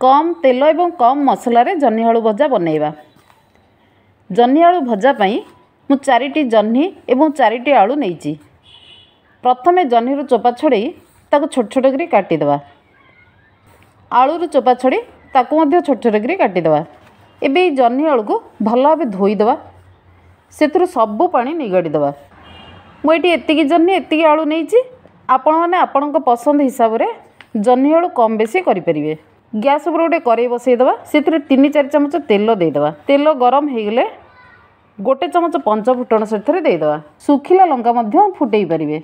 कम तेल एवं कम मसलार जह्नी आलू भजा बनैबा। जह्नी आलू भजा पई मु 4टी जह्नी एवं 4टी आलू नहींची। प्रथमे जह्नी चोपा छड़े ताको छोट छोट करी काटिदेवा। आलू चोपा छड़े ताको मध्य छोट छोट करी काटिदेवा। एबे जह्नी आलू को भल भाव धोईदेवा। से सबू पानी निगड़ीदेवा। मुझे एतिकी जह्नी एतिकी आलू नहीं आपण मैंने आपण पसंद हिसाब से जह्नी आलू कम बेसी करें। गैस उपर गोटे कड़े बसईदेवा। से 3-4 चमच तेल देदेवा। तेल गरम हो गले गोटे चमच पंच फुटण से देदेवा। सुखिला लंका मध्य फुटई पारे।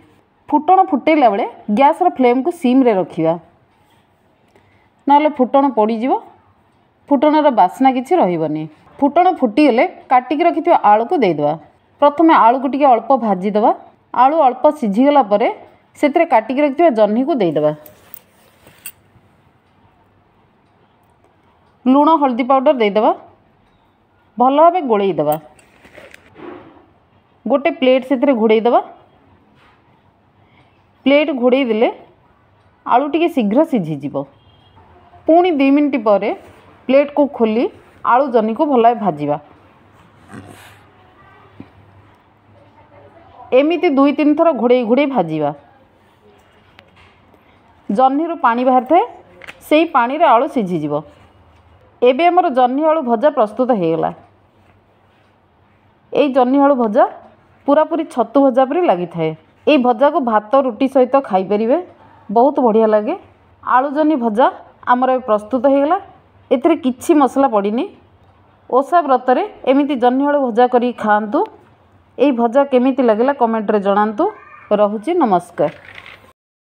फुटण फुटेला बेले गैस फ्लेम को सिम रे रखिया ना फुटण पड़ीज। फुटणर बास्ना किसी रही। फुटण फुटीगले काटिकी रखि आलू को देदेवा। प्रथमे आलू को टिके अल्प भाजीदेवा। आलू अल्प सीझीगला से काटिकी रखि जह्नी को देदेवा। लुण हल्दी पाउडर देदेवा। भल भाव गोलैदेवा। गोटे प्लेट से घोड़ईदेवा। प्लेट घोड़ई देले आलू टिके शीघ्र सीझीज। पुणी 2 मिनिट पर प्लेट को खोली आलू जह्नी को भल भाव भाजवा। एमिति 2-3 थर घोड़ई घोड़ई भाजवा। जह्नी पानी बाहर थाए से पानी रे आलू सीझीज। एबे हमर जह्नी आलू भजा प्रस्तुत हो गला। ये जह्नी आलू भजा पूरा पूरी छतु भजा परी लगी थाए। ये भजा को भात रुटी सहित खाई परिबे। बहुत बढ़िया लगे। आलू जह्नी भजा आमर प्रस्तुत हो गला। एथिरे किछि मसला पड़ीनी। ओषा व्रत रे एमिति जह्नी आलू भजा करी खाआंतु। एई भजा केमिति लागला कमेंट रे जणांतु। रहुछि नमस्कार।